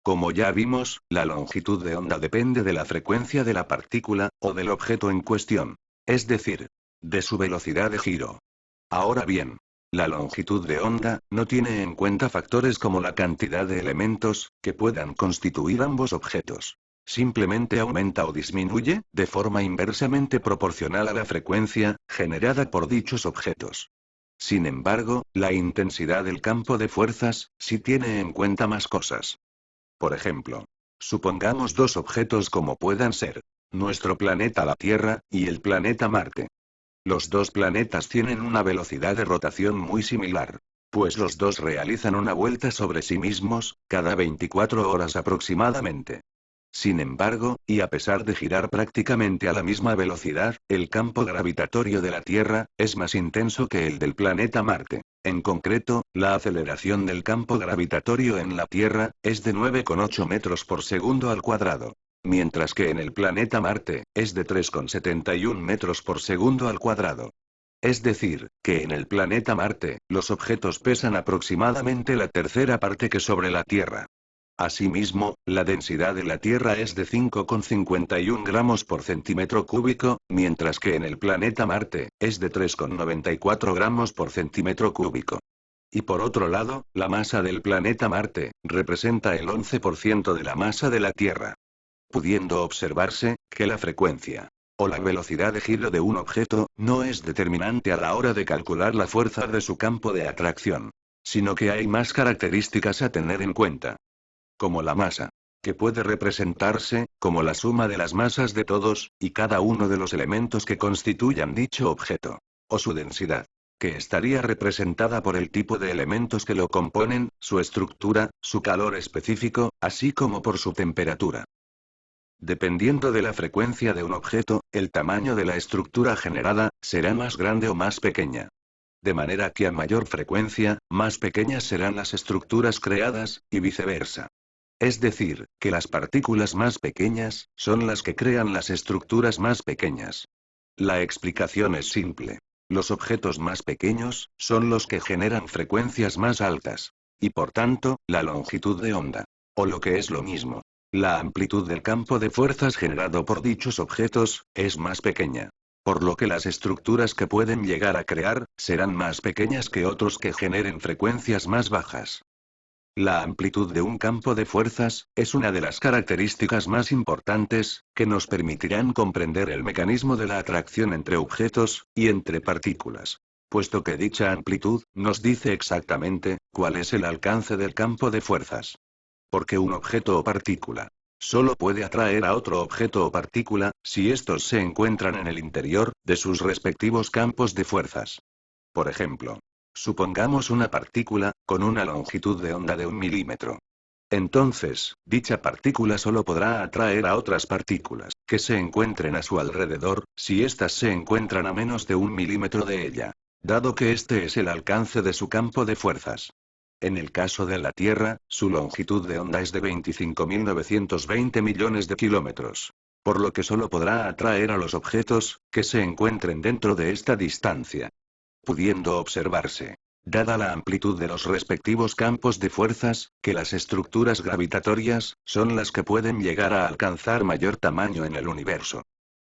Como ya vimos, la longitud de onda depende de la frecuencia de la partícula, o del objeto en cuestión. Es decir, de su velocidad de giro. Ahora bien, la longitud de onda no tiene en cuenta factores como la cantidad de elementos que puedan constituir ambos objetos. Simplemente aumenta o disminuye, de forma inversamente proporcional a la frecuencia generada por dichos objetos. Sin embargo, la intensidad del campo de fuerzas sí tiene en cuenta más cosas. Por ejemplo, supongamos dos objetos como puedan ser nuestro planeta la Tierra y el planeta Marte. Los dos planetas tienen una velocidad de rotación muy similar, pues los dos realizan una vuelta sobre sí mismos, cada 24 horas aproximadamente. Sin embargo, y a pesar de girar prácticamente a la misma velocidad, el campo gravitatorio de la Tierra es más intenso que el del planeta Marte. En concreto, la aceleración del campo gravitatorio en la Tierra es de 9,8 metros por segundo al cuadrado. Mientras que en el planeta Marte, es de 3,71 metros por segundo al cuadrado. Es decir, que en el planeta Marte, los objetos pesan aproximadamente la tercera parte que sobre la Tierra. Asimismo, la densidad de la Tierra es de 5,51 gramos por centímetro cúbico, mientras que en el planeta Marte, es de 3,94 gramos por centímetro cúbico. Y por otro lado, la masa del planeta Marte, representa el 11% de la masa de la Tierra. Pudiendo observarse, que la frecuencia, o la velocidad de giro de un objeto, no es determinante a la hora de calcular la fuerza de su campo de atracción. Sino que hay más características a tener en cuenta. Como la masa, que puede representarse como la suma de las masas de todos y cada uno de los elementos que constituyan dicho objeto. O su densidad, que estaría representada por el tipo de elementos que lo componen, su estructura, su calor específico, así como por su temperatura. Dependiendo de la frecuencia de un objeto, el tamaño de la estructura generada será más grande o más pequeña. De manera que a mayor frecuencia, más pequeñas serán las estructuras creadas, y viceversa. Es decir, que las partículas más pequeñas son las que crean las estructuras más pequeñas. La explicación es simple. Los objetos más pequeños son los que generan frecuencias más altas. Y por tanto, la longitud de onda. O lo que es lo mismo, la amplitud del campo de fuerzas generado por dichos objetos es más pequeña. Por lo que las estructuras que pueden llegar a crear serán más pequeñas que otros que generen frecuencias más bajas. La amplitud de un campo de fuerzas es una de las características más importantes que nos permitirán comprender el mecanismo de la atracción entre objetos y entre partículas, puesto que dicha amplitud nos dice exactamente cuál es el alcance del campo de fuerzas. Porque un objeto o partícula solo puede atraer a otro objeto o partícula si estos se encuentran en el interior de sus respectivos campos de fuerzas. Por ejemplo, supongamos una partícula, con una longitud de onda de 1 milímetro. Entonces, dicha partícula solo podrá atraer a otras partículas, que se encuentren a su alrededor, si éstas se encuentran a menos de 1 milímetro de ella. Dado que este es el alcance de su campo de fuerzas. En el caso de la Tierra, su longitud de onda es de 25.920 millones de kilómetros. Por lo que solo podrá atraer a los objetos, que se encuentren dentro de esta distancia. Pudiendo observarse, dada la amplitud de los respectivos campos de fuerzas, que las estructuras gravitatorias son las que pueden llegar a alcanzar mayor tamaño en el universo.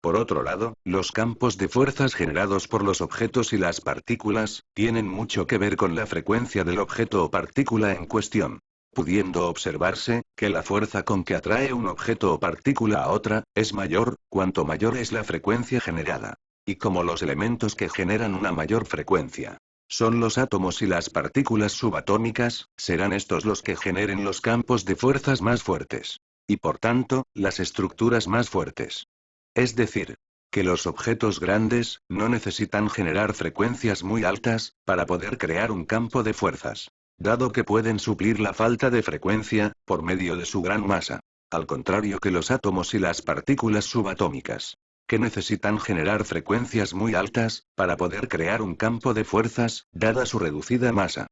Por otro lado, los campos de fuerzas generados por los objetos y las partículas tienen mucho que ver con la frecuencia del objeto o partícula en cuestión. Pudiendo observarse que la fuerza con que atrae un objeto o partícula a otra es mayor, cuanto mayor es la frecuencia generada. Y como los elementos que generan una mayor frecuencia son los átomos y las partículas subatómicas, serán estos los que generen los campos de fuerzas más fuertes. Y por tanto, las estructuras más fuertes. Es decir, que los objetos grandes no necesitan generar frecuencias muy altas para poder crear un campo de fuerzas, dado que pueden suplir la falta de frecuencia por medio de su gran masa. Al contrario que los átomos y las partículas subatómicas, que necesitan generar frecuencias muy altas para poder crear un campo de fuerzas, dada su reducida masa.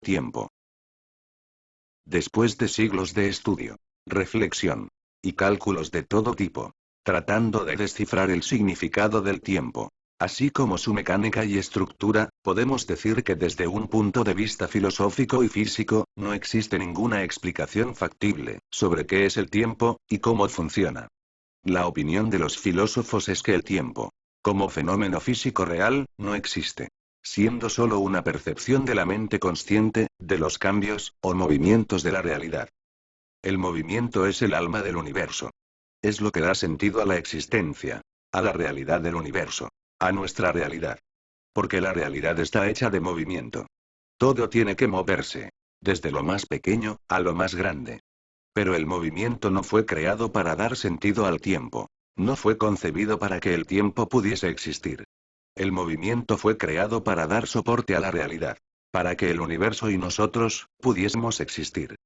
Tiempo. Después de siglos de estudio, reflexión y cálculos de todo tipo, tratando de descifrar el significado del tiempo, así como su mecánica y estructura, Podemos decir que desde un punto de vista filosófico y físico, no existe ninguna explicación factible sobre qué es el tiempo, y cómo funciona. La opinión de los filósofos es que el tiempo, como fenómeno físico real, no existe, siendo solo una percepción de la mente consciente, de los cambios, o movimientos de la realidad. El movimiento es el alma del universo. Es lo que da sentido a la existencia, a la realidad del universo, a nuestra realidad. Porque la realidad está hecha de movimiento. Todo tiene que moverse, desde lo más pequeño, a lo más grande. Pero el movimiento no fue creado para dar sentido al tiempo. No fue concebido para que el tiempo pudiese existir. El movimiento fue creado para dar soporte a la realidad. Para que el universo y nosotros, pudiésemos existir.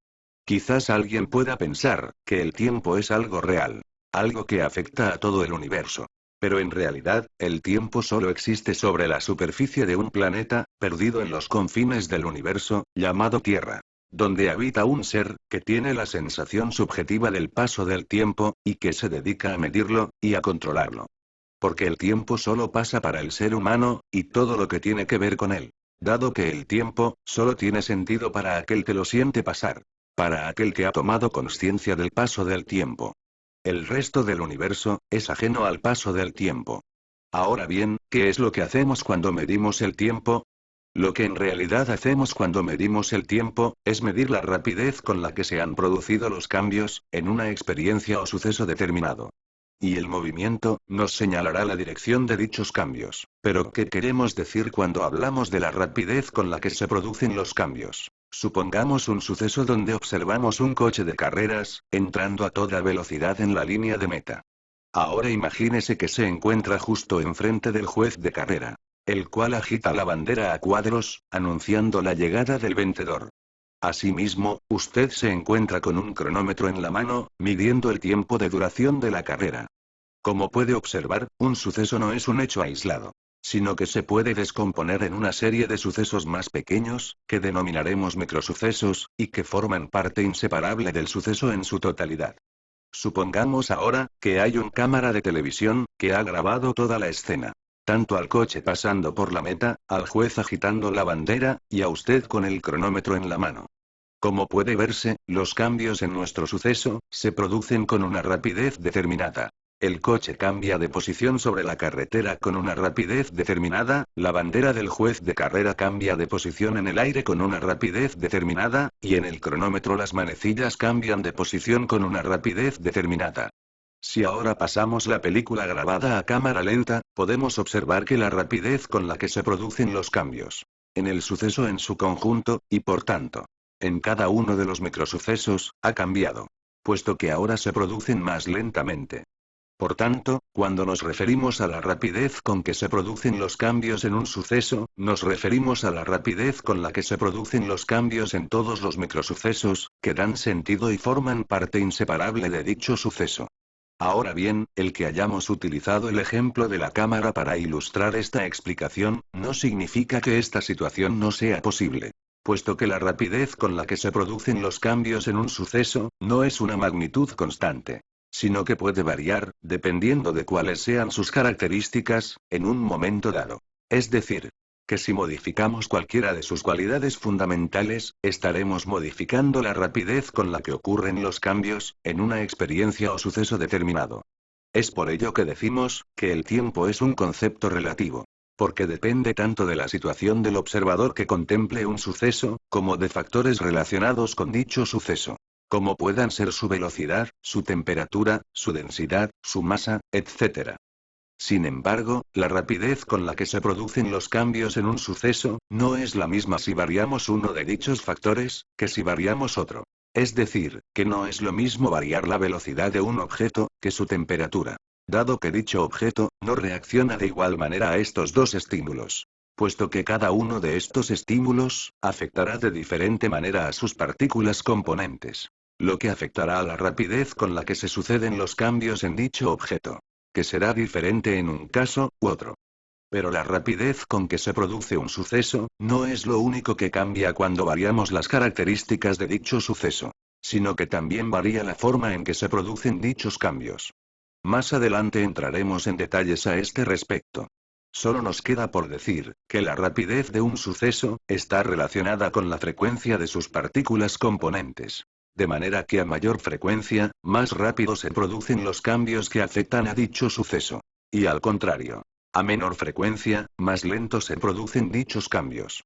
Quizás alguien pueda pensar, que el tiempo es algo real. Algo que afecta a todo el universo. Pero en realidad, el tiempo solo existe sobre la superficie de un planeta, perdido en los confines del universo, llamado Tierra. Donde habita un ser, que tiene la sensación subjetiva del paso del tiempo, y que se dedica a medirlo, y a controlarlo. Porque el tiempo solo pasa para el ser humano, y todo lo que tiene que ver con él. Dado que el tiempo, solo tiene sentido para aquel que lo siente pasar. Para aquel que ha tomado conciencia del paso del tiempo. El resto del universo, es ajeno al paso del tiempo. Ahora bien, ¿qué es lo que hacemos cuando medimos el tiempo? Lo que en realidad hacemos cuando medimos el tiempo, es medir la rapidez con la que se han producido los cambios, en una experiencia o suceso determinado. Y el movimiento, nos señalará la dirección de dichos cambios. Pero, ¿qué queremos decir cuando hablamos de la rapidez con la que se producen los cambios? Supongamos un suceso donde observamos un coche de carreras, entrando a toda velocidad en la línea de meta. Ahora imagínese que se encuentra justo enfrente del juez de carrera, el cual agita la bandera a cuadros, anunciando la llegada del vencedor. Asimismo, usted se encuentra con un cronómetro en la mano, midiendo el tiempo de duración de la carrera. Como puede observar, un suceso no es un hecho aislado, sino que se puede descomponer en una serie de sucesos más pequeños, que denominaremos microsucesos, y que forman parte inseparable del suceso en su totalidad. Supongamos ahora, que hay un cámara de televisión, que ha grabado toda la escena. Tanto al coche pasando por la meta, al juez agitando la bandera, y a usted con el cronómetro en la mano. Como puede verse, los cambios en nuestro suceso, se producen con una rapidez determinada. El coche cambia de posición sobre la carretera con una rapidez determinada, la bandera del juez de carrera cambia de posición en el aire con una rapidez determinada, y en el cronómetro las manecillas cambian de posición con una rapidez determinada. Si ahora pasamos la película grabada a cámara lenta, podemos observar que la rapidez con la que se producen los cambios en el suceso en su conjunto, y por tanto, en cada uno de los microsucesos, ha cambiado. Puesto que ahora se producen más lentamente. Por tanto, cuando nos referimos a la rapidez con que se producen los cambios en un suceso, nos referimos a la rapidez con la que se producen los cambios en todos los microsucesos, que dan sentido y forman parte inseparable de dicho suceso. Ahora bien, el que hayamos utilizado el ejemplo de la cámara para ilustrar esta explicación, no significa que esta situación no sea posible. Puesto que la rapidez con la que se producen los cambios en un suceso, no es una magnitud constante. Sino que puede variar, dependiendo de cuáles sean sus características, en un momento dado. Es decir, que si modificamos cualquiera de sus cualidades fundamentales, estaremos modificando la rapidez con la que ocurren los cambios, en una experiencia o suceso determinado. Es por ello que decimos, que el tiempo es un concepto relativo. Porque depende tanto de la situación del observador que contemple un suceso, como de factores relacionados con dicho suceso. Como puedan ser su velocidad, su temperatura, su densidad, su masa, etc. Sin embargo, la rapidez con la que se producen los cambios en un suceso, no es la misma si variamos uno de dichos factores, que si variamos otro. Es decir, que no es lo mismo variar la velocidad de un objeto, que su temperatura. Dado que dicho objeto, no reacciona de igual manera a estos dos estímulos. Puesto que cada uno de estos estímulos, afectará de diferente manera a sus partículas componentes. Lo que afectará a la rapidez con la que se suceden los cambios en dicho objeto. Que será diferente en un caso, u otro. Pero la rapidez con que se produce un suceso, no es lo único que cambia cuando variamos las características de dicho suceso. Sino que también varía la forma en que se producen dichos cambios. Más adelante entraremos en detalles a este respecto. Solo nos queda por decir, que la rapidez de un suceso, está relacionada con la frecuencia de sus partículas componentes. De manera que a mayor frecuencia, más rápido se producen los cambios que afectan a dicho suceso. Y al contrario. A menor frecuencia, más lento se producen dichos cambios.